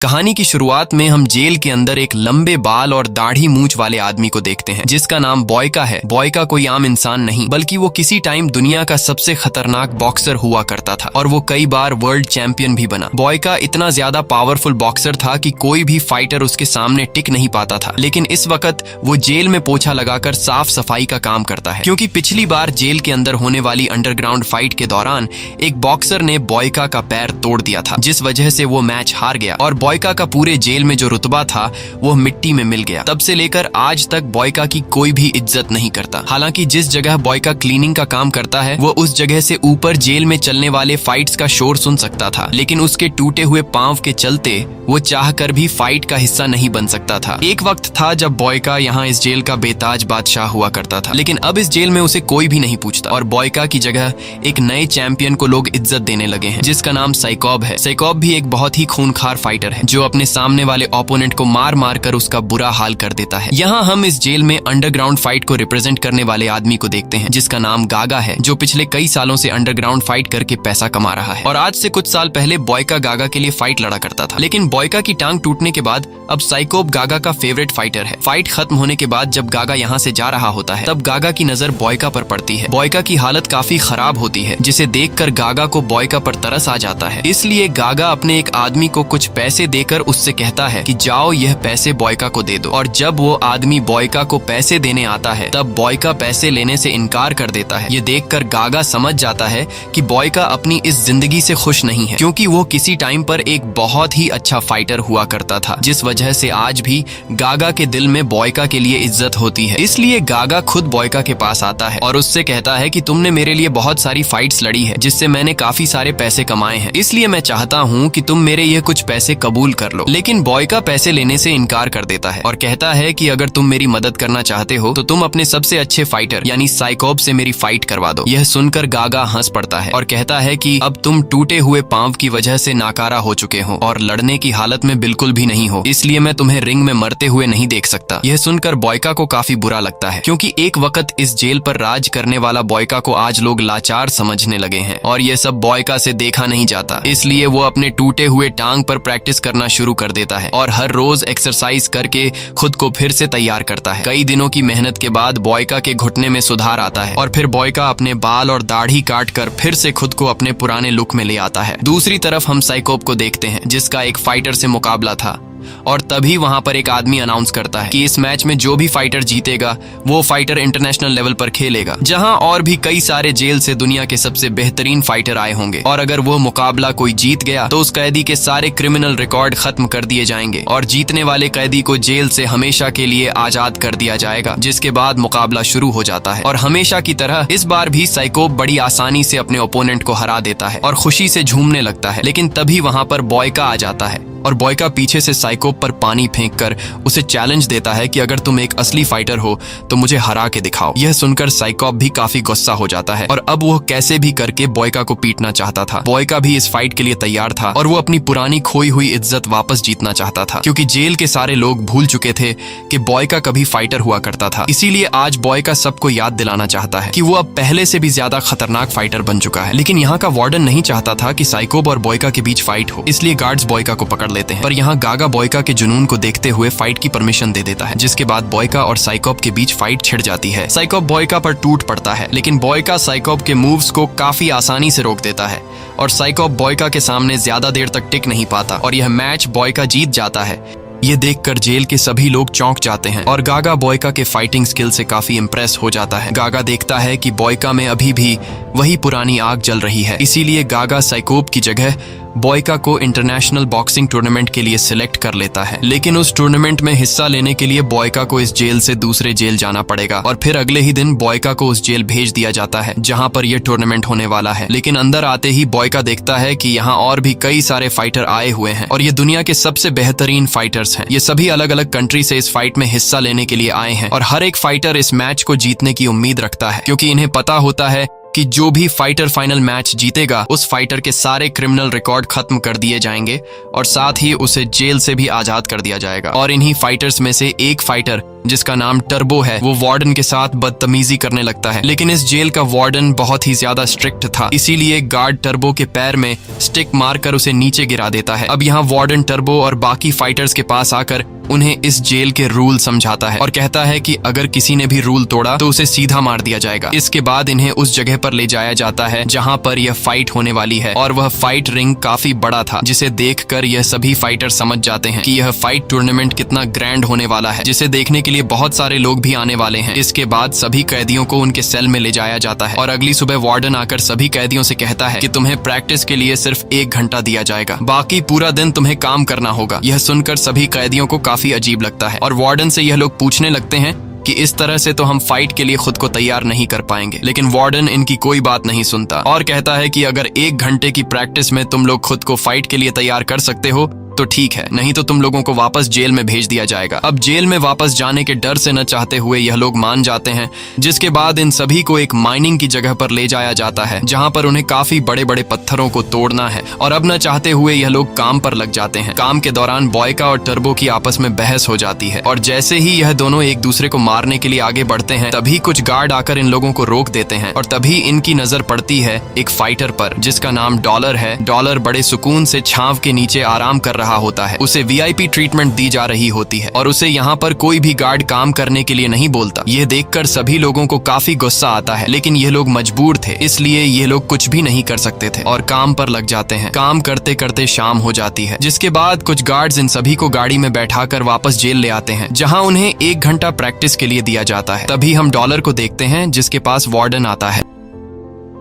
कहानी की शुरुआत में हम जेल के अंदर एक लंबे बाल और दाढ़ी मूंछ वाले आदमी को देखते हैं जिसका नाम बॉयका है। बॉयका कोई आम इंसान नहीं बल्कि वो किसी टाइम दुनिया का सबसे खतरनाक बॉक्सर हुआ करता था और वो कई बार वर्ल्ड चैंपियन भी बना। बॉयका इतना ज्यादा पावरफुल बॉक्सर था कि कोई भी फाइटर उसके सामने टिक नहीं पाता था। लेकिन इस वक्त वो जेल में पोछा लगाकर साफ सफाई का काम करता है, क्योंकि पिछली बार जेल के अंदर होने वाली अंडरग्राउंड फाइट के दौरान एक बॉक्सर ने बॉयका का पैर तोड़ दिया था, जिस वजह से वो मैच हार गया और बॉयका का पूरे जेल में जो रुतबा था वो मिट्टी में मिल गया। तब से लेकर आज तक बॉयका की कोई भी इज्जत नहीं करता। हालांकि जिस जगह बॉयका क्लीनिंग का काम करता है वो उस जगह से ऊपर जेल में चलने वाले फाइट्स का शोर सुन सकता था, लेकिन उसके टूटे हुए पांव के चलते वो चाहकर भी फाइट का हिस्सा नहीं बन सकता था। एक वक्त था जब बॉयका यहाँ इस जेल का बेताज बादशाह हुआ करता था, लेकिन अब इस जेल में उसे कोई भी नहीं पूछता और बॉयका की जगह एक नए चैंपियन को लोग इज्जत देने लगे हैं जिसका नाम साइकॉब है। साइकॉब भी एक बहुत ही खूनखार फाइटर है जो अपने सामने वाले ओपोनेंट को मार मार कर उसका बुरा हाल कर देता है। यहाँ हम इस जेल में अंडरग्राउंड फाइट को रिप्रेजेंट करने वाले आदमी को देखते हैं जिसका नाम गागा है, जो पिछले कई सालों से अंडरग्राउंड फाइट करके पैसा कमा रहा है। और आज से कुछ साल पहले बॉयका गागा के लिए फाइट लड़ा करता था, लेकिन बॉयका की टांग टूटने के बाद अब साइकॉब गागा का फेवरेट फाइटर है। फाइट खत्म होने के बाद जब गागा यहाँ से जा रहा होता है तब गागा की नजर बॉयका पर पड़ती है। बॉयका की हालत काफी खराब होती है जिसे देखकर गागा को बॉयका पर तरस आ जाता है। इसलिए गागा अपने एक आदमी को कुछ पैसे देकर उससे कहता है कि जाओ यह पैसे बॉयका को दे दो। और जब वो आदमी बॉयका को पैसे देने आता है तब बॉयका पैसे लेने से इनकार कर देता है। ये देखकर गागा समझ जाता है कि बॉयका अपनी इस जिंदगी से खुश नहीं है, क्योंकि वो किसी टाइम पर एक बहुत ही अच्छा फाइटर हुआ करता था, जिस वजह से आज भी गागा के दिल में बॉयका के लिए इज्जत होती है। इसलिए गागा खुद बॉयका के पास आता है और उससे कहता है कि तुमने मेरे लिए बहुत सारी फाइट्स लड़ी है जिससे मैंने काफी सारे पैसे कमाए हैं, इसलिए मैं चाहता हूँ कि तुम मेरे ये कुछ पैसे कबूल कर लो। लेकिन बॉयका पैसे लेने से इनकार कर देता है और कहता है कि अगर तुम मेरी मदद करना चाहते हो तो तुम अपने सबसे अच्छे फाइटर यानी साइकॉब से मेरी फाइट करवा दो। यह सुनकर गागा हंस पड़ता है और कहता है कि अब तुम टूटे हुए पांव की वजह से नाकारा हो चुके हो और लड़ने की हालत में बिल्कुल भी नहीं हो, इसलिए मैं तुम्हें रिंग में मरते हुए नहीं देख सकता। यह सुनकर बॉयका को काफी बुरा लगता है, क्योंकि एक वक्त इस जेल पर राज करने वाला बॉयका को आज लोग लाचार समझने लगे हैं और यह सब बॉयका से देखा नहीं जाता। इसलिए वो अपने टूटे हुए टांग पर प्रैक्टिस करना शुरू कर देता है और हर रोज एक्सरसाइज करके खुद को फिर से तैयार करता है। कई दिनों की मेहनत के बाद बॉयका के घुटने में सुधार आता है और फिर बॉयका अपने बाल और दाढ़ी काट कर फिर से खुद को अपने पुराने लुक में ले आता है। दूसरी तरफ हम साइकॉब को देखते हैं जिसका एक फाइटर से मुकाबला था और तभी वहां पर एक आदमी अनाउंस करता है कि इस मैच में जो भी फाइटर जीतेगा वो फाइटर इंटरनेशनल लेवल पर खेलेगा, जहां और भी कई सारे जेल से दुनिया के सबसे बेहतरीन फाइटर आए होंगे और अगर वो मुकाबला कोई जीत गया तो उस कैदी के सारे क्रिमिनल रिकॉर्ड खत्म कर दिए जाएंगे और जीतने वाले कैदी को जेल से हमेशा के लिए आजाद कर दिया जाएगा। जिसके बाद मुकाबला शुरू हो जाता है और हमेशा की तरह इस बार भी साइकॉब बड़ी आसानी से अपने ओपोनेंट को हरा देता है और खुशी से झूमने लगता है। लेकिन तभी वहां पर बॉयका आ जाता है और बॉयका पीछे से साइकॉब पर पानी फेंककर उसे चैलेंज देता है कि अगर तुम एक असली फाइटर हो तो मुझे हरा के दिखाओ। यह सुनकर साइकॉब भी काफी गुस्सा हो जाता है और अब वो कैसे भी करके बॉयका को पीटना चाहता था। बॉयका भी इस फाइट के लिए तैयार था और वो अपनी पुरानी खोई हुई इज्जत वापस जीतना चाहता था, क्योंकि जेल के सारे लोग भूल चुके थे कि बॉयका कभी फाइटर हुआ करता था। इसीलिए आज बॉयका सबको याद दिलाना चाहता है कि वो अब पहले से भी ज्यादा खतरनाक फाइटर बन चुका है। लेकिन यहाँ का वार्डन नहीं चाहता था कि साइकॉब और बॉयका के बीच फाइट हो, इसलिए गार्ड्स बॉयका को पकड़ लेते हैं। पर यहाँ गागा बॉयका के जुनून को देखते हुए फाइट की परमिशन दे देता है, जिसके बाद बॉयका और साइकॉब के बीच फाइट छिड़ जाती है। साइकॉब बॉयका पर टूट पड़ता है, लेकिन बॉयका साइकॉब के मूव्स को काफी आसानी से रोक देता है और साइकॉब बॉयका के सामने ज्यादा देर तक टिक नहीं पाता और यह मैच बॉयका जीत जाता है। ये देखकर जेल के सभी लोग चौंक जाते हैं और गागा बॉयका के फाइटिंग स्किल से काफी इम्प्रेस हो जाता है। गागा देखता है कि बॉयका में अभी भी वही पुरानी आग जल रही है, इसीलिए गागा साइकॉब की जगह बॉयका को इंटरनेशनल बॉक्सिंग टूर्नामेंट के लिए सिलेक्ट कर लेता है। लेकिन उस टूर्नामेंट में हिस्सा लेने के लिए बॉयका को इस जेल से दूसरे जेल जाना पड़ेगा और फिर अगले ही दिन बॉयका को उस जेल भेज दिया जाता है जहां पर यह टूर्नामेंट होने वाला है। लेकिन अंदर आते ही बॉयका देखता है कि यहाँ और भी कई सारे फाइटर आए हुए हैं और ये दुनिया के सबसे बेहतरीन फाइटर्स हैं। ये सभी अलग अलग कंट्री से इस फाइट में हिस्सा लेने के लिए आए हैं और हर एक फाइटर इस मैच को जीतने की उम्मीद रखता है, क्योंकि इन्हें पता होता है कि जो भी फाइटर फाइनल मैच जीतेगा उस फाइटर के सारे क्रिमिनल रिकॉर्ड खत्म कर दिए जाएंगे और साथ ही उसे जेल से भी आजाद कर दिया जाएगा और इन्हीं फाइटर्स में से एक फाइटर जिसका नाम टर्बो है, वो वार्डन के साथ बदतमीजी करने लगता है। लेकिन इस जेल का वार्डन बहुत ही ज्यादा स्ट्रिक्ट था, इसीलिए गार्ड टर्बो के पैर में स्टिक मारकर उसे नीचे गिरा देता है। अब यहाँ वार्डन टर्बो और बाकी फाइटर्स के पास आकर उन्हें इस जेल के रूल समझाता है और कहता है कि अगर किसी ने भी रूल तोड़ा तो उसे सीधा मार दिया जाएगा। इसके बाद इन्हें उस जगह पर ले जाया जाता है जहां पर यह फाइट होने वाली है, और वह फाइट रिंग काफी बड़ा था, जिसे देखकर यह सभी फाइटर समझ जाते हैं कि यह फाइट टूर्नामेंट कितना ग्रैंड होने वाला है, जिसे देखने के लिए बहुत सारे लोग भी आने वाले हैं। इसके बाद सभी कैदियों को उनके सेल में ले जाया जाता है और अगली सुबह वार्डन आकर सभी कैदियों से कहता है कि तुम्हें प्रैक्टिस के लिए सिर्फ 1 घंटा दिया जाएगा, बाकी पूरा दिन तुम्हें काम करना होगा। यह सुनकर सभी कैदियों को काफी अजीब लगता है और वार्डन से यह लोग पूछने लगते हैं कि इस तरह से तो हम फाइट के लिए खुद को तैयार नहीं कर पाएंगे। लेकिन वार्डन इनकी कोई बात नहीं सुनता और कहता है कि अगर 1 घंटे की प्रैक्टिस में तुम लोग खुद को फाइट के लिए तैयार कर सकते हो तो ठीक है, नहीं तो तुम लोगों को वापस जेल में भेज दिया जाएगा। अब जेल में वापस जाने के डर से न चाहते हुए यह लोग मान जाते हैं, जिसके बाद इन सभी को एक माइनिंग की जगह पर ले जाया जाता है जहां पर उन्हें काफी बड़े बड़े पत्थरों को तोड़ना है, और अब न चाहते हुए यह लोग काम पर लग जाते हैं। काम के दौरान बॉयका और टर्बो की आपस में बहस हो जाती है और जैसे ही यह दोनों एक दूसरे को मारने के लिए आगे बढ़ते हैं तभी कुछ गार्ड आकर इन लोगों को रोक देते हैं और तभी इनकी नजर पड़ती है एक फाइटर पर जिसका नाम डॉलर है। डॉलर बड़े सुकून से छांव के नीचे आराम कर रहा होता है, उसे वीआईपी ट्रीटमेंट दी जा रही होती है और उसे यहाँ पर कोई भी गार्ड काम करने के लिए नहीं बोलता। यह देखकर सभी लोगों को काफी गुस्सा आता है, लेकिन ये लोग मजबूर थे, इसलिए ये लोग कुछ भी नहीं कर सकते थे और काम पर लग जाते हैं। काम करते करते शाम हो जाती है, जिसके बाद कुछ गार्ड्स इन सभी को गाड़ी में बैठाकर वापस जेल ले आते हैं जहाँ उन्हें 1 घंटा प्रैक्टिस के लिए दिया जाता है। तभी हम डॉलर को देखते हैं जिसके पास वार्डन आता है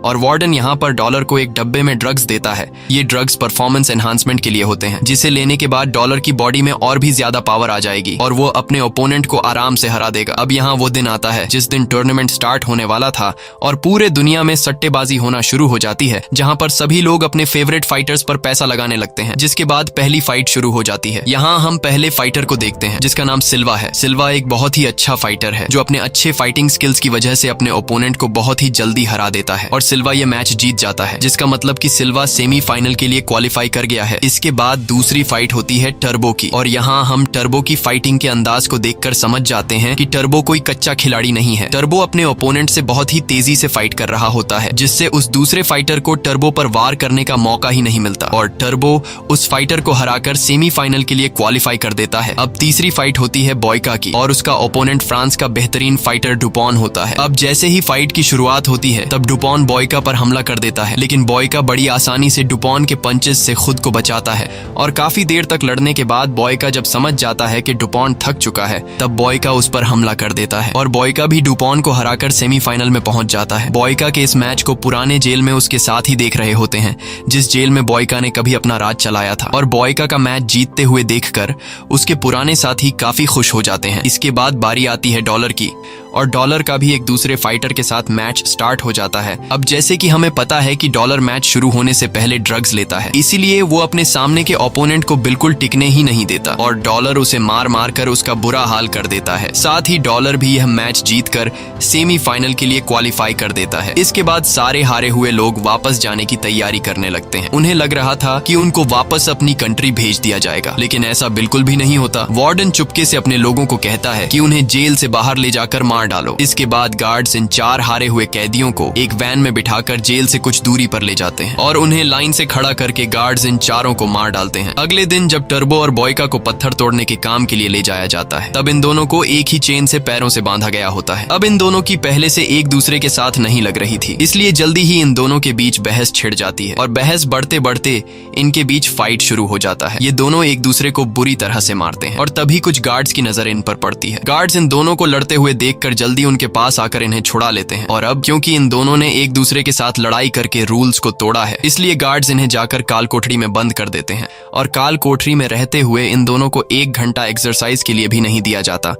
और वार्डन यहाँ पर डॉलर को एक डब्बे में ड्रग्स देता है। ये ड्रग्स परफॉर्मेंस एनहांसमेंट के लिए होते हैं, जिसे लेने के बाद डॉलर की बॉडी में और भी ज्यादा पावर आ जाएगी और वो अपने ओपोनेंट को आराम से हरा देगा। अब यहाँ वो दिन आता है जिस दिन टूर्नामेंट स्टार्ट होने वाला था और पूरे दुनिया में सट्टेबाजी होना शुरू हो जाती है, जहाँ पर सभी लोग अपने फेवरेट फाइटर्स पर पैसा लगाने लगते हैं। जिसके बाद पहली फाइट शुरू हो जाती है। यहाँ हम पहले फाइटर को देखते हैं जिसका नाम सिल्वा है। सिल्वा एक बहुत ही अच्छा फाइटर है जो अपने अच्छे फाइटिंग स्किल्स की वजह से अपने ओपोनेंट को बहुत ही जल्दी हरा देता है और सिल्वा ये मैच जीत जाता है, जिसका मतलब कि सिल्वा सेमीफाइनल के लिए क्वालिफाई कर गया है। इसके बाद दूसरी फाइट होती है टर्बो की और यहाँ हम टर्बो की फाइटिंग के अंदाज को देखकर समझ जाते हैं कि टर्बो कोई कच्चा खिलाड़ी नहीं है। टर्बो अपने ओपोनेंट से बहुत ही तेजी से फाइट कर रहा होता है, जिससे उस दूसरे फाइटर को टर्बो पर वार करने का मौका ही नहीं मिलता और टर्बो उस फाइटर को हराकर सेमीफाइनल के लिए क्वालिफाई कर देता है। अब तीसरी फाइट होती है बॉयका की और उसका ओपोनेंट फ्रांस का बेहतरीन फाइटर डुपॉन होता है। अब जैसे ही फाइट की शुरुआत होती है तब डुपॉन बॉयका पर हमला कर देता है, लेकिन बॉयका बड़ी आसानी से डुपॉन के पंचेस से खुद को बचाता है और काफी देर तक लड़ने के बाद बॉयका जब समझ जाता है कि डुपॉन थक चुका है तब बॉयका उस पर हमला कर देता है और बॉयका भी डुपॉन को हराकर सेमीफाइनल में पहुंच जाता है। बॉयका के इस मैच को पुराने जेल में उसके साथ ही देख रहे होते हैं, जिस जेल में बॉयका ने कभी अपना राज चलाया था, और बॉयका का मैच जीतते हुए देखकर उसके पुराने साथी काफी खुश हो जाते हैं। इसके बाद बारी आती है डॉलर की और डॉलर का भी एक दूसरे फाइटर के साथ मैच स्टार्ट हो जाता है। अब जैसे कि हमें पता है कि डॉलर मैच शुरू होने से पहले ड्रग्स लेता है, इसीलिए वो अपने सामने के ओपोनेंट को बिल्कुल टिकने ही नहीं देता और डॉलर उसे मार मार कर उसका बुरा हाल कर देता है। साथ ही डॉलर भी यह मैच जीतकर सेमीफाइनल के लिए क्वालिफाई कर देता है। इसके बाद सारे हारे हुए लोग वापस जाने की तैयारी करने लगते हैं। उन्हें लग रहा था कि उनको वापस अपनी कंट्री भेज दिया जाएगा, लेकिन ऐसा बिल्कुल भी नहीं होता। वार्डन चुपके से अपने लोगों को कहता है कि उन्हें जेल से बाहर ले जाकर मार डालो। इसके बाद गार्ड्स इन 4 हारे हुए कैदियों को एक वैन में बिठाकर जेल से कुछ दूरी पर ले जाते हैं और उन्हें लाइन से खड़ा करके गार्ड्स इन चारों को मार डालते हैं। अगले दिन जब टर्बो और बॉयका को पत्थर तोड़ने के काम के लिए ले जाया जाता है तब इन दोनों को एक ही चेन से पैरों से बांधा गया होता है। अब इन दोनों की पहले से एक दूसरे के साथ नहीं लग रही थी, इसलिए जल्दी ही इन दोनों के बीच बहस छिड़ जाती है और बहस बढ़ते बढ़ते इनके बीच फाइट शुरू हो जाता है। ये दोनों एक दूसरे को बुरी तरह से मारते हैं और तभी कुछ गार्ड्स की नजर इन पर पड़ती है। गार्ड्स इन दोनों को लड़ते हुए देखकर जल्दी उनके पास आकर इन्हें छुड़ा लेते हैं और अब क्योंकि इन दोनों ने एक दूसरे के साथ लड़ाई करके रूल्स को तोड़ा है, इसलिए गार्ड्स इन्हें जाकर काल कोठरी में बंद कर देते हैं और काल कोठरी में रहते हुए इन दोनों को 1 घंटा एक्सरसाइज के लिए भी नहीं दिया जाता।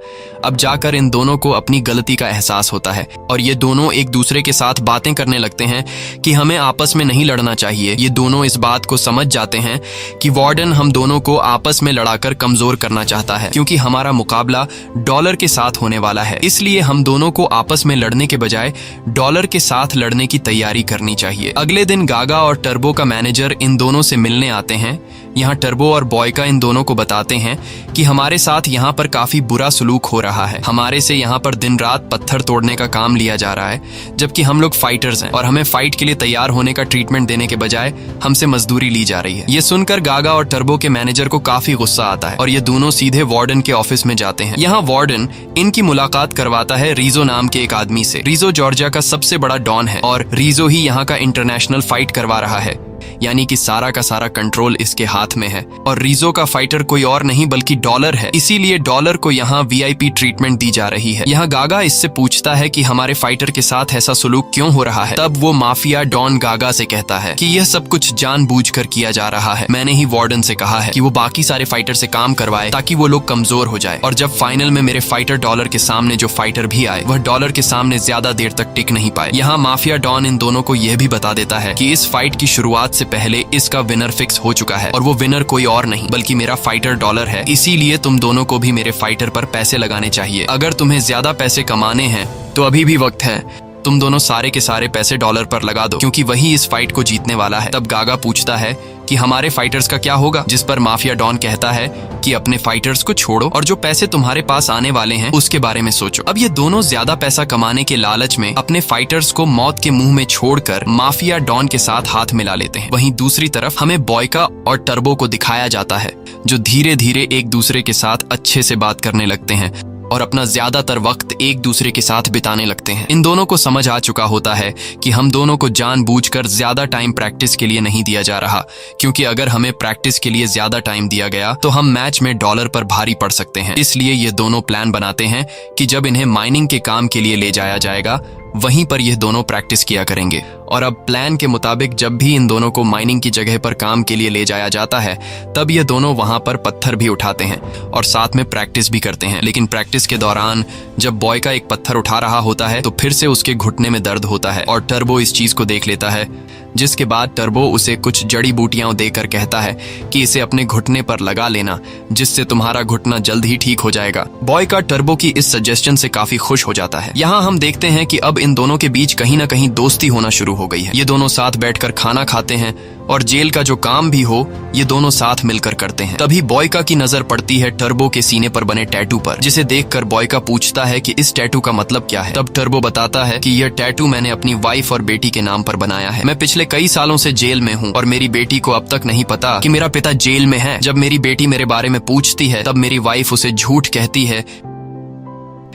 अब जाकर इन दोनों को अपनी गलती का एहसास होता है और ये दोनों एक दूसरे के साथ बातें करने लगते हैं कि हमें आपस में नहीं लड़ना चाहिए। ये दोनों इस बात को समझ जाते हैं कि वार्डन हम दोनों को आपस में लड़ाकर कमजोर करना चाहता है, क्योंकि हमारा मुकाबला डॉलर के साथ होने वाला है। इसलिए इसीलिए हम दोनों को आपस में लड़ने के बजाय डॉलर के साथ लड़ने की तैयारी करनी चाहिए। अगले दिन गागा और टर्बो का मैनेजर इन दोनों से मिलने आते हैं। यहाँ टर्बो और बॉयका इन दोनों को बताते हैं कि हमारे साथ यहाँ पर काफी बुरा सलूक हो रहा है। हमारे से यहाँ पर दिन रात पत्थर तोड़ने का काम लिया जा रहा है, जबकि हम लोग फाइटर्स हैं और हमें फाइट के लिए तैयार होने का ट्रीटमेंट देने के बजाय हमसे मजदूरी ली जा रही है। ये सुनकर गागा और टर्बो के मैनेजर को काफी गुस्सा आता है और ये दोनों सीधे वार्डन के ऑफिस में जाते हैं। यहाँ वार्डन इनकी मुलाकात करवाता है रीजो नाम के एक आदमी से। रीजो जॉर्जिया का सबसे बड़ा डॉन है और रीजो ही यहाँ का इंटरनेशनल फाइट करवा रहा है, यानी कि सारा का सारा कंट्रोल इसके हाथ में है। और रीजो का फाइटर कोई और नहीं बल्कि डॉलर है, इसीलिए डॉलर को यहाँ वीआईपी ट्रीटमेंट दी जा रही है। यहाँ गागा इससे पूछता है कि हमारे फाइटर के साथ ऐसा सुलूक क्यों हो रहा है। तब वो माफिया डॉन गागा से कहता है कि यह सब कुछ जानबूझकर किया जा रहा है। मैंने ही वार्डन से कहा है कि वो बाकी सारे फाइटर से काम करवाए ताकि वो लोग कमजोर हो जाए, और जब फाइनल में मेरे फाइटर डॉलर के सामने जो फाइटर भी आए वह डॉलर के सामने ज्यादा देर तक टिक नहीं पाए। यहाँ माफिया डॉन इन दोनों को यह भी बता देता है कि इस फाइट की शुरुआत से पहले इसका विनर फिक्स हो चुका है और वो विनर कोई और नहीं बल्कि मेरा फाइटर डॉलर है। इसीलिए तुम दोनों को भी मेरे फाइटर पर पैसे लगाने चाहिए। अगर तुम्हें ज्यादा पैसे कमाने हैं तो अभी भी वक्त है, तुम दोनों सारे के सारे पैसे डॉलर पर लगा दो, क्योंकि वही इस फाइट को जीतने वाला है। तब गागा पूछता है कि हमारे फाइटर्स का क्या होगा, जिस पर माफिया डॉन कहता है कि अपने फाइटर्स को छोड़ो और जो पैसे तुम्हारे पास आने वाले हैं उसके बारे में सोचो। अब ये दोनों ज्यादा पैसा कमाने के लालच में अपने फाइटर्स को मौत के मुंह में छोड़कर माफिया डॉन के साथ हाथ मिला लेते हैं। वहीं दूसरी तरफ हमें बॉयका और टर्बो को दिखाया जाता है, जो धीरे धीरे एक दूसरे के साथ अच्छे से बात करने लगते हैं और अपना ज्यादातर वक्त एक दूसरे के साथ बिताने लगते हैं। इन दोनों को समझ आ चुका होता है कि हम दोनों को जानबूझकर ज्यादा टाइम प्रैक्टिस के लिए नहीं दिया जा रहा, क्योंकि अगर हमें प्रैक्टिस के लिए ज्यादा टाइम दिया गया तो हम मैच में डॉलर पर भारी पड़ सकते हैं। इसलिए ये दोनों प्लान बनाते हैं कि जब इन्हें माइनिंग के काम के लिए ले जाया जाएगा वहीं पर ये दोनों प्रैक्टिस किया करेंगे। और अब प्लान के मुताबिक जब भी इन दोनों को माइनिंग की जगह पर काम के लिए ले जाया जाता है तब ये दोनों वहां पर पत्थर भी उठाते हैं और साथ में प्रैक्टिस भी करते हैं। लेकिन प्रैक्टिस के दौरान जब बॉयका एक पत्थर उठा रहा होता है तो फिर से उसके घुटने में दर्द होता है और टर्बो इस चीज को देख लेता है, जिसके बाद टर्बो उसे कुछ जड़ी बूटियां देकर कहता है कि इसे अपने घुटने पर लगा लेना, जिससे तुम्हारा घुटना जल्द ही ठीक हो जाएगा। बॉयका टर्बो की इस सजेशन से काफी खुश हो जाता है। यहाँ हम देखते हैं कि अब इन दोनों के बीच कहीं ना कहीं दोस्ती होना शुरू हो गई है। ये दोनों साथ बैठकर खाना खाते हैं और जेल का जो काम भी हो ये दोनों साथ मिलकर करते हैं। तभी बॉयका की नजर पड़ती है टर्बो के सीने पर बने टैटू पर, जिसे देखकर बॉयका पूछता है कि इस टैटू का मतलब क्या है। तब टर्बो बताता है कि यह टैटू मैंने अपनी वाइफ और बेटी के नाम पर बनाया है। मैं पिछले कई सालों से जेल में हूँ और मेरी बेटी को अब तक नहीं पता कि मेरा पिता जेल में है। जब मेरी बेटी मेरे बारे में पूछती है तब मेरी वाइफ उसे झूठ कहती है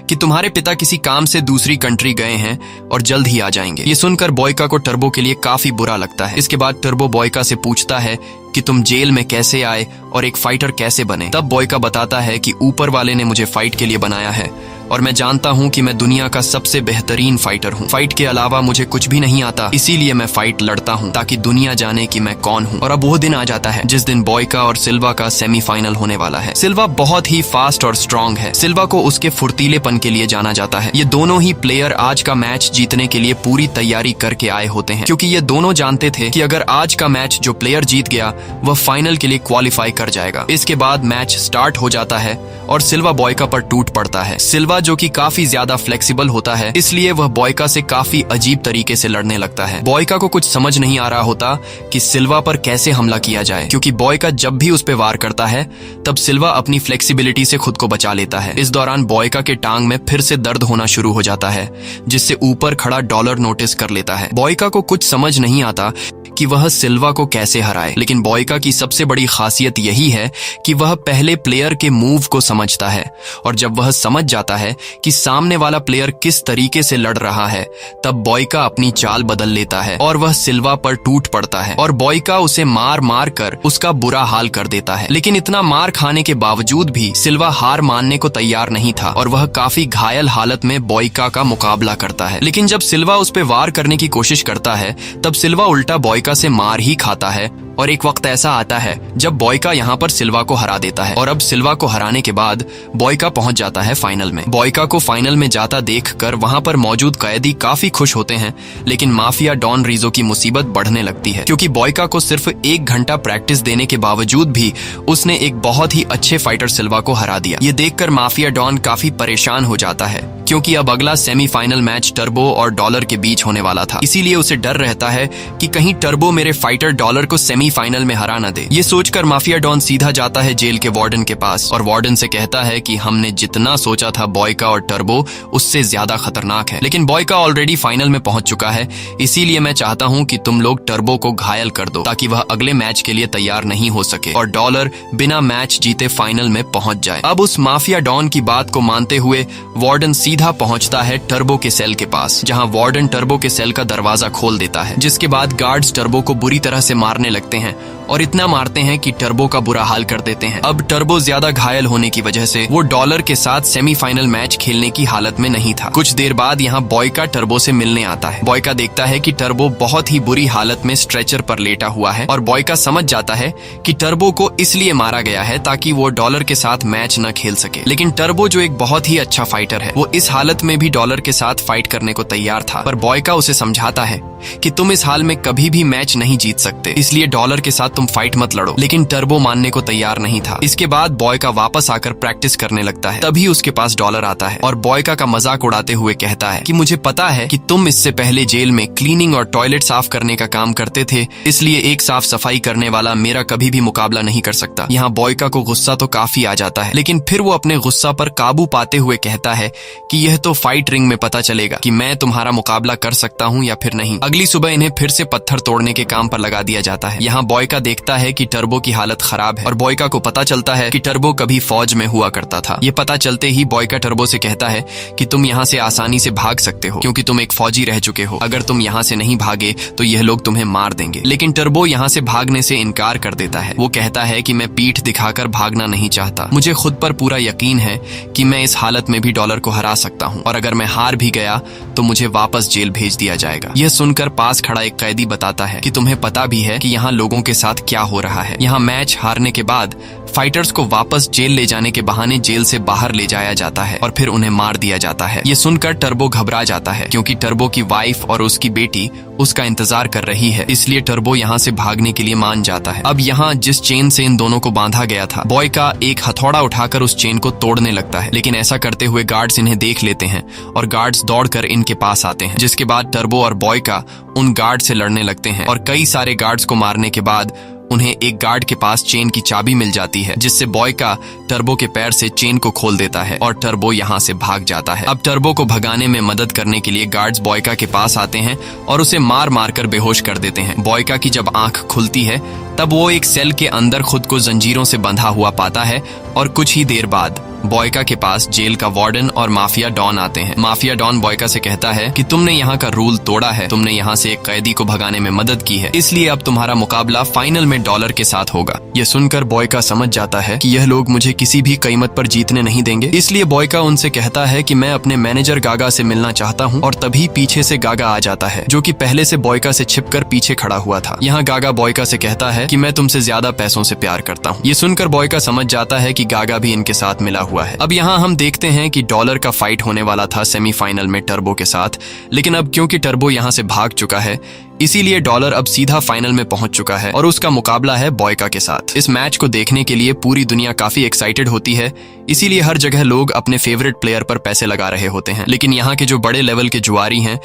कि तुम्हारे पिता किसी काम से दूसरी कंट्री गए हैं और जल्द ही आ जाएंगे। ये सुनकर बॉयका को टर्बो के लिए काफी बुरा लगता है। इसके बाद टर्बो बॉयका से पूछता है कि तुम जेल में कैसे आए और एक फाइटर कैसे बने। तब बॉयका बताता है कि ऊपर वाले ने मुझे फाइट के लिए बनाया है और मैं जानता हूँ कि मैं दुनिया का सबसे बेहतरीन फाइटर हूँ। फाइट के अलावा मुझे कुछ भी नहीं आता, इसीलिए मैं फाइट लड़ता हूँ ताकि दुनिया जाने कि मैं कौन हूँ। और अब वो दिन आ जाता है जिस दिन बॉयका और सिल्वा का सेमीफाइनल होने वाला है। सिल्वा बहुत ही फास्ट और स्ट्रांग है। सिल्वा को उसके फुर्तीलेपन के लिए जाना जाता है। ये दोनों ही प्लेयर आज का मैच जीतने के लिए पूरी तैयारी करके आए होते हैं, क्योंकि ये दोनों जानते थे कि अगर आज का मैच जो प्लेयर जीत गया वह फाइनल के लिए क्वालिफाई कर जाएगा। इसके बाद मैच स्टार्ट हो जाता है और सिल्वा बॉयका पर टूट पड़ता है। सिल्वा जो कि काफी ज्यादा फ्लेक्सिबल होता है, इसलिए वह बॉयका से काफी अजीब तरीके से लड़ने लगता है। बॉयका को कुछ समझ नहीं आ रहा होता कि सिल्वा पर कैसे हमला किया जाए, क्योंकि बॉयका जब भी उस पे वार करता है तब सिल्वा अपनी फ्लेक्सिबिलिटी से खुद को बचा लेता है। इस दौरान बॉयका के टांग में फिर से दर्द होना शुरू हो जाता है, जिससे ऊपर खड़ा डॉलर नोटिस कर लेता है। बॉयका को कुछ समझ नहीं आता कि वह सिल्वा को कैसे हराए, लेकिन बॉयका की सबसे बड़ी खासियत यही है कि वह पहले प्लेयर के मूव को समझता है, और जब वह समझ जाता है कि सामने वाला प्लेयर किस तरीके से लड़ रहा है तब बॉयका अपनी चाल बदल लेता है और वह सिल्वा पर टूट पड़ता है और बॉयका उसे मार मार कर उसका बुरा हाल कर देता है। लेकिन इतना मार खाने के बावजूद भी सिल्वा हार मानने को तैयार नहीं था और वह काफी घायल हालत में बॉयका का मुकाबला करता है। लेकिन जब सिल्वा उस पर वार करने की कोशिश करता है तब सिल्वा उल्टा बॉयका से मार ही खाता है और एक वक्त ऐसा आता है जब बॉयका यहाँ पर सिल्वा को हरा देता है। और अब सिल्वा को हराने के बाद बॉयका पहुंच जाता है फाइनल में। बॉयका को फाइनल में जाता देखकर वहां पर मौजूद कैदी काफी खुश होते हैं, लेकिन माफिया डॉन रीजो की मुसीबत बढ़ने लगती है, क्योंकि बॉयका को सिर्फ 1 घंटा प्रैक्टिस देने के बावजूद भी उसने एक बहुत ही अच्छे फाइटर सिल्वा को हरा दिया। ये देखकर माफिया डॉन काफी परेशान हो जाता है, क्योंकि अब अगला सेमीफाइनल मैच टर्बो और डॉलर के बीच होने वाला था। इसीलिए उसे डर रहता है कि कहीं टर्बो मेरे फाइटर डॉलर को सेमीफाइनल में हरा न दे। ये सोचकर माफिया डॉन सीधा जाता है जेल के वार्डन के पास और वार्डन से कहता है कि हमने जितना सोचा था बॉयका और टर्बो उससे ज्यादा खतरनाक है, लेकिन बॉयका ऑलरेडी फाइनल में पहुंच चुका है। इसीलिए मैं चाहता हूं कि तुम लोग टर्बो को घायल कर दो ताकि वह अगले मैच के लिए तैयार नहीं हो सके और डॉलर बिना मैच जीते फाइनल में पहुंच जाए। अब उस माफिया डॉन की बात को मानते हुए वार्डन सीधा पहुंचता है टर्बो के सेल के पास, जहां वार्डन टर्बो के सेल का दरवाजा खोल देता है, जिसके बाद गार्ड्स टर्बो को बुरी तरह से मारने लगते हैं और इतना मारते हैं कि टर्बो का बुरा हाल कर देते हैं। अब टर्बो ज्यादा घायल होने की वजह से वो डॉलर के साथ सेमीफाइनल मैच खेलने की हालत में नहीं था। कुछ देर बाद यहाँ बॉयका टर्बो से मिलने आता है। बॉयका देखता है कि टर्बो बहुत ही बुरी हालत में स्ट्रेचर पर लेटा हुआ है और बॉयका समझ जाता है कि टर्बो को इसलिए मारा गया है ताकि वो डॉलर के साथ मैच न खेल सके। लेकिन टर्बो जो एक बहुत ही अच्छा फाइटर है, वो इस हालत में भी डॉलर के साथ फाइट करने को तैयार था, पर बॉयका उसे समझाता है कि तुम इस हाल में कभी भी मैच नहीं जीत सकते, इसलिए डॉलर के साथ तुम फाइट मत लड़ो। लेकिन टर्बो मानने को तैयार नहीं था। इसके बाद बॉयका वापस आकर प्रैक्टिस करने लगता है। तभी उसके पास डॉलर आता है और बॉयका का मजाक उड़ाते हुए कहता है कि मुझे पता है कि तुम इससे पहले जेल में क्लीनिंग और टॉयलेट साफ करने का काम करते थे, इसलिए एक साफ सफाई करने वाला मेरा कभी भी मुकाबला नहीं कर सकता। यहाँ बॉयका को गुस्सा तो काफी आ जाता है, लेकिन फिर वो अपने गुस्सा पर काबू पाते हुए कहता है कि यह तो फाइट रिंग में पता चलेगा कि मैं तुम्हारा मुकाबला कर सकता हूँ या फिर नहीं। अगली सुबह इन्हें फिर से पत्थर तोड़ने के काम पर लगा दिया जाता है। यहाँ बॉयका देखता है कि टर्बो की हालत खराब है और बॉयका को पता चलता है कि टर्बो कभी फौज में हुआ करता था। ये पता चलते ही बॉयका टर्बो से कहता है कि तुम यहाँ से आसानी से भाग सकते हो क्योंकि तुम एक फौजी रह चुके हो। अगर तुम यहाँ से नहीं भागे तो यह लोग तुम्हें मार देंगे। लेकिन टर्बो यहाँ से भागने से इनकार कर देता है। वो कहता है कि मैं पीठ दिखाकर भागना नहीं चाहता। मुझे खुद पर पूरा यकीन है कि मैं इस हालत में भी डॉलर को हरा सकता हूँ और अगर मैं हार भी गया तो मुझे वापस जेल भेज दिया जाएगा। यह सुनकर पास खड़ा एक कैदी बताता है कि तुम्हें पता भी है कि यहाँ लोगों के साथ क्या हो रहा है। यहाँ मैच हारने के बाद फाइटर्स को वापस जेल ले जाने के बहाने जेल से बाहर ले जाया जाता है और फिर उन्हें मार दिया जाता है। ये सुनकर टर्बो घबरा जाता है क्योंकि टर्बो की वाइफ और उसकी बेटी उसका इंतजार कर रही है, इसलिए टर्बो यहाँ से भागने के लिए मान जाता है। अब यहाँ जिस चेन से इन दोनों को बांधा गया था, बॉयका एक हथौड़ा उठाकर उस चेन को तोड़ने लगता है, लेकिन ऐसा करते हुए गार्ड्स इन्हें देख लेते हैं और गार्ड्स दौड़कर इनके पास आते हैं, जिसके बाद टर्बो और बॉयका उन गार्ड से लड़ने लगते हैं और कई सारे गार्ड्स को मारने के बाद उन्हें एक गार्ड के पास चेन की चाबी मिल जाती है, जिससे बॉयका टर्बो के पैर से चेन को खोल देता है और टर्बो यहाँ से भाग जाता है। अब टर्बो को भगाने में मदद करने के लिए गार्ड्स बॉयका के पास आते हैं और उसे मार मार कर बेहोश कर देते हैं। बॉयका की जब आंख खुलती है तब वो एक सेल के अंदर खुद को जंजीरों से बंधा हुआ पाता है और कुछ ही देर बाद बॉयका के पास जेल का वार्डन और माफिया डॉन आते हैं। माफिया डॉन बॉयका से कहता है कि तुमने यहाँ का रूल तोड़ा है, तुमने यहाँ से एक कैदी को भगाने में मदद की है, इसलिए अब तुम्हारा मुकाबला फाइनल में डॉलर के साथ होगा। यह सुनकर बॉयका समझ जाता है कि यह लोग मुझे किसी भी कीमत पर जीतने नहीं देंगे, इसलिए बॉयका उनसे कहता है कि मैं अपने मैनेजर गागा से मिलना चाहता हूँ और तभी पीछे से गागा आ जाता है, जो कि पहले से बॉयका से छिपकर पीछे खड़ा हुआ था। यहाँ गागा बॉयका से कहता है कि मैं तुमसे ज्यादा पैसों से प्यार करता हूँ। ये सुनकर बॉयका समझ जाता है कि गागा भी इनके साथ मिला हुआ है। अब यहाँ हम देखते हैं कि डॉलर का फाइट होने वाला था सेमीफाइनल में टर्बो के साथ, लेकिन अब क्योंकि टर्बो यहाँ से भाग चुका है, इसीलिए डॉलर अब सीधा फाइनल में पहुंच चुका है और उसका मुकाबला है बॉयका के साथ। इस मैच को देखने के लिए पूरी दुनिया काफी एक्साइटेड होती है, इसीलिए हर जगह लोग अपने फेवरेट प्लेयर पर पैसे लगा रहे होते हैं। लेकिन यहाँ के जो बड़े लेवल के जुआरी हैं,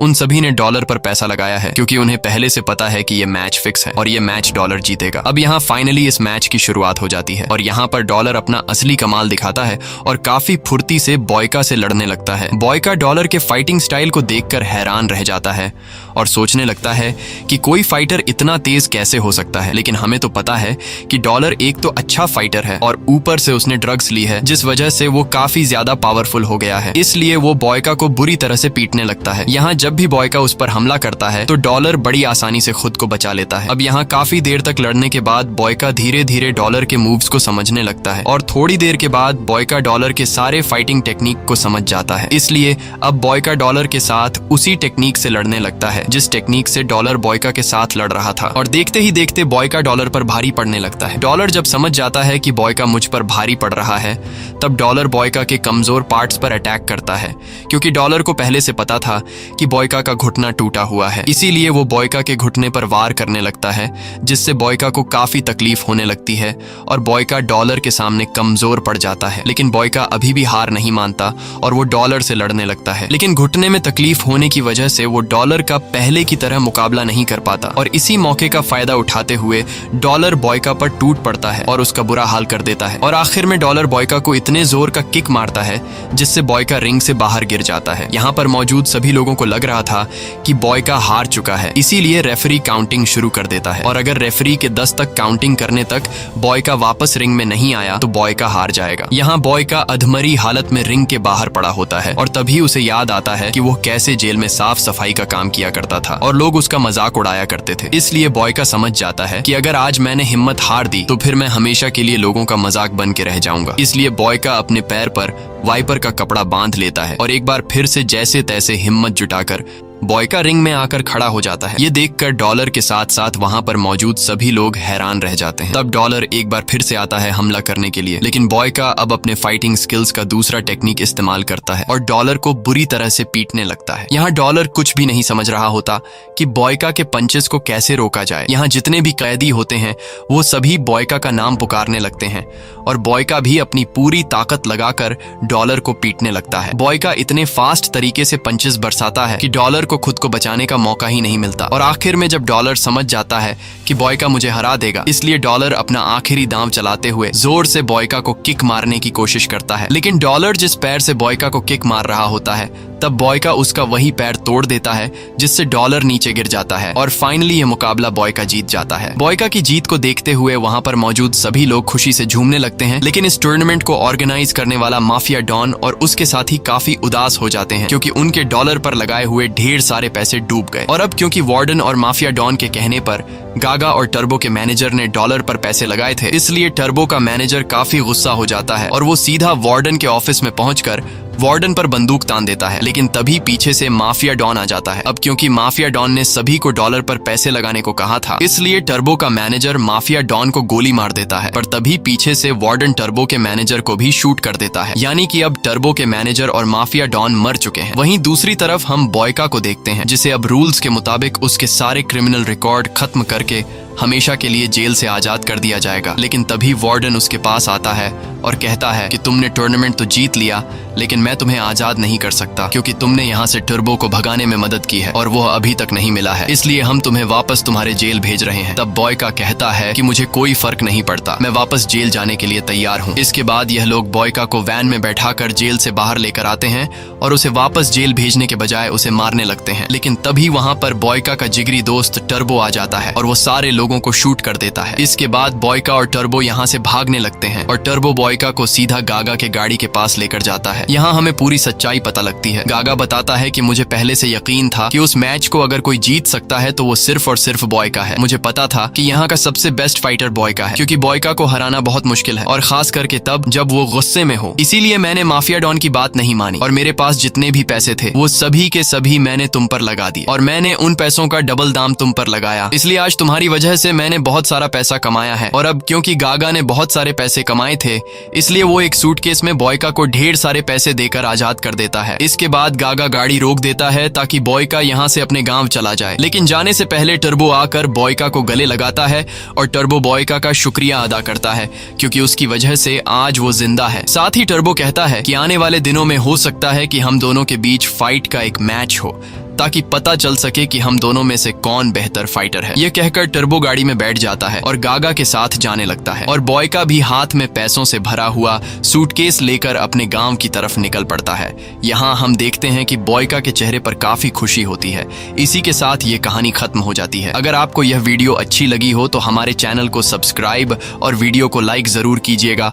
उन सभी ने डॉलर पर पैसा लगाया है क्योंकि उन्हें पहले से पता है कि ये मैच फिक्स है और ये मैच डॉलर जीतेगा। अब यहाँ फाइनली इस मैच की शुरुआत हो जाती है और यहाँ पर डॉलर अपना असली कमाल दिखाता है और काफी फुर्ती से बॉयका से लड़ने लगता है। बॉयका डॉलर के फाइटिंग स्टाइल को देखकर हैरान रह जाता है और सोचने लगता है कि कोई फाइटर इतना तेज कैसे हो सकता है। लेकिन हमें तो पता है कि डॉलर एक तो अच्छा फाइटर है और ऊपर से उसने ड्रग्स ली है, जिस वजह से वो काफी ज्यादा पावरफुल हो गया है, इसलिए वो बॉयका को बुरी तरह से पीटने लगता है। यहाँ जब भी बॉयका उस पर हमला करता है तो डॉलर बड़ी आसानी से खुद को बचा लेता है। अब यहाँ काफी देर तक लड़ने के बाद बॉयका धीरे धीरे डॉलर के मूव्स को समझने लगता है और थोड़ी देर के बाद बॉयका डॉलर के सारे फाइटिंग टेक्निक को समझ जाता है, इसलिए अब बॉयका डॉलर के साथ उसी टेक्निक से लड़ने लगता है। जिस टेक्निक से डॉलर बॉयका के साथ लड़ रहा था। और देखते ही देखते बॉयका डॉलर पर भारी पड़ने लगता है। डॉलर जब समझ जाता है कि बॉयका मुझ पर भारी पड़ रहा है, तब डॉलर बॉयका के कमजोर पार्ट्स पर अटैक करता है, क्योंकि डॉलर को पहले से पता था कि बॉयका का घुटना टूटा हुआ है। इसीलिए वो बॉयका के घुटने पर वार करने लगता है, जिससे बॉयका को काफी तकलीफ होने लगती है और बॉयका डॉलर के सामने कमजोर पड़ जाता है। लेकिन बॉयका अभी भी हार नहीं मानता और वो डॉलर से लड़ने लगता है। लेकिन घुटने में तकलीफ होने की वजह से वो डॉलर का पहले की तरह मुकाबला नहीं कर पाता और इसी मौके का फायदा उठाते हुए डॉलर बॉयका पर टूट पड़ता है और उसका बुरा हाल कर देता है। और आखिर में डॉलर बॉयका को इतने जोर का किक मारता है जिससे बॉयका रिंग से बाहर गिर जाता है। यहाँ पर मौजूद सभी लोगों को लग रहा था कि बॉयका हार चुका है, इसीलिए रेफरी काउंटिंग शुरू कर देता है और अगर रेफरी के 10 तक काउंटिंग करने तक बॉयका वापस रिंग में नहीं आया तो बॉयका हार जाएगा। यहाँ बॉयका अधमरी हालत में रिंग के बाहर पड़ा होता है और तभी उसे याद आता है कि वो कैसे जेल में साफ सफाई का काम किया करता था और लोग उसका मजाक उड़ाया करते थे। इसलिए बॉयका समझ जाता है कि अगर आज मैंने हिम्मत हार दी तो फिर मैं हमेशा के लिए लोगों का मजाक बन के रह जाऊंगा। इसलिए बॉयका अपने पैर पर वाइपर का कपड़ा बांध लेता है और एक बार फिर से जैसे तैसे हिम्मत जुटाकर बॉयका रिंग में आकर खड़ा हो जाता है। ये देखकर डॉलर के साथ साथ वहां पर मौजूद सभी लोग हैरान रह जाते हैं। तब डॉलर एक बार फिर से आता है हमला करने के लिए, लेकिन बॉयका अब अपने फाइटिंग स्किल्स का दूसरा टेक्निक इस्तेमाल करता है और डॉलर को बुरी तरह से पीटने लगता है। यहाँ डॉलर कुछ भी नहीं समझ रहा होता कि बॉयका के पंचेस को कैसे रोका जाए। यहाँ जितने भी कैदी होते हैं वो सभी बॉयका का नाम पुकारने लगते हैं और बॉयका भी अपनी पूरी ताकत लगाकर डॉलर को पीटने लगता है। बॉयका इतने फास्ट तरीके से पंचेस बरसाता है कि डॉलर को खुद को बचाने का मौका ही नहीं मिलता और आखिर में जब डॉलर समझ जाता है कि बॉयका मुझे हरा देगा, इसलिए डॉलर अपना आखिरी दांव चलाते हुए जोर से बॉयका को किक मारने की कोशिश करता है। लेकिन डॉलर जिस पैर से बॉयका को किक मार रहा होता है तब बॉयका उसका वही पैर तोड़ देता है, जिससे डॉलर नीचे गिर जाता है और फाइनली ये मुकाबला बॉयका जीत जाता है। बॉयका की जीत को देखते हुए वहां पर मौजूद सभी लोग खुशी से झूमने लगते हैं, लेकिन इस टूर्नामेंट को ऑर्गेनाइज करने वाला माफिया डॉन और उसके साथी काफी उदास हो जाते हैं, क्योंकि उनके डॉलर पर लगाए हुए ढेर सारे पैसे डूब गए। और अब क्योंकि वार्डन और माफिया डॉन के कहने पर गागा और टर्बो के मैनेजर ने डॉलर पर पैसे लगाए थे, इसलिए टर्बो का मैनेजर काफी गुस्सा हो जाता है और वो सीधा वार्डन के ऑफिस में पहुंचकर वार्डन पर बंदूक तान देता है। लेकिन तभी पीछे से माफिया डॉन आ जाता है। अब क्योंकि माफिया डॉन ने सभी को डॉलर पर पैसे लगाने को कहा था, इसलिए टर्बो का मैनेजर माफिया डॉन को गोली मार देता है, पर तभी पीछे से वार्डन टर्बो के मैनेजर को भी शूट कर देता है। यानी कि अब टर्बो के मैनेजर और माफिया डॉन मर चुके हैं। वहीं दूसरी तरफ हम बॉयका को देखते हैं, जिसे अब रूल्स के मुताबिक उसके सारे क्रिमिनल रिकॉर्ड खत्म करके हमेशा के लिए जेल से आजाद कर दिया जाएगा। लेकिन तभी वार्डन उसके पास आता है और कहता है कि तुमने टूर्नामेंट तो जीत लिया, लेकिन मैं तुम्हें आजाद नहीं कर सकता, क्योंकि तुमने यहाँ से टर्बो को भगाने में मदद की है और वो अभी तक नहीं मिला है, इसलिए हम तुम्हें वापस तुम्हारे जेल भेज रहे हैं। तब बॉयका कहता है कि मुझे कोई फर्क नहीं पड़ता, मैं वापस जेल जाने के लिए तैयार हूँ। इसके बाद यह लोग बॉयका को वैन में बैठाकर जेल से बाहर लेकर आते हैं और उसे वापस जेल भेजने के बजाय उसे मारने लगते हैं। लेकिन तभी वहाँ पर बॉयका का जिगरी दोस्त टर्बो आ जाता है और वो सारे लोगों को शूट कर देता है। इसके बाद बॉयका और टर्बो यहाँ से भागने लगते हैं और टर्बो बॉयका को सीधा गागा के गाड़ी के पास लेकर जाता है। यहाँ हमें पूरी सच्चाई पता लगती है। गागा बताता है कि मुझे पहले से यकीन था कि उस मैच को अगर कोई जीत सकता है तो वो सिर्फ और सिर्फ बॉयका है। मुझे पता था कि यहाँ का सबसे बेस्ट फाइटर बॉयका है, क्योंकि बॉयका को हराना बहुत मुश्किल है और खास करके तब जब वो गुस्से में हो। इसीलिए मैंने माफिया डॉन की बात नहीं मानी और मेरे पास जितने भी पैसे थे वो सभी के सभी मैंने तुम पर लगा दिए और मैंने उन पैसों का डबल दाम तुम पर लगाया। इसलिए आज तुम्हारी वजह से मैंने बहुत सारा पैसा कमाया है। और अब क्योंकि गागा ने बहुत सारे पैसे कमाए थे, इसलिए वो एक सूटकेस में बॉयका को ढेर सारे पैसे देकर आजाद कर देता है। इसके बाद गागा गाड़ी रोक देता है ताकि बॉयका यहाँ से अपने गांव चला जाए। लेकिन जाने से पहले टर्बो आकर बॉयका को गले लगाता है और टर्बो बॉयका का शुक्रिया अदा करता है, क्योंकि उसकी वजह से आज वो जिंदा है। साथ ही टर्बो कहता है कि आने वाले दिनों में हो सकता है कि हम दोनों के बीच फाइट का एक मैच हो, ताकि पता चल सके कि हम दोनों में से कौन बेहतर फाइटर है। ये कहकर टर्बो गाड़ी में बैठ जाता है और गागा के साथ जाने लगता है और बॉयका भी हाथ में पैसों से भरा हुआ सूटकेस लेकर अपने गांव की तरफ निकल पड़ता है। यहाँ हम देखते हैं कि बॉयका के चेहरे पर काफी खुशी होती है। इसी के साथ ये कहानी खत्म हो जाती है। अगर आपको यह वीडियो अच्छी लगी हो तो हमारे चैनल को सब्सक्राइब और वीडियो को लाइक जरूर कीजिएगा।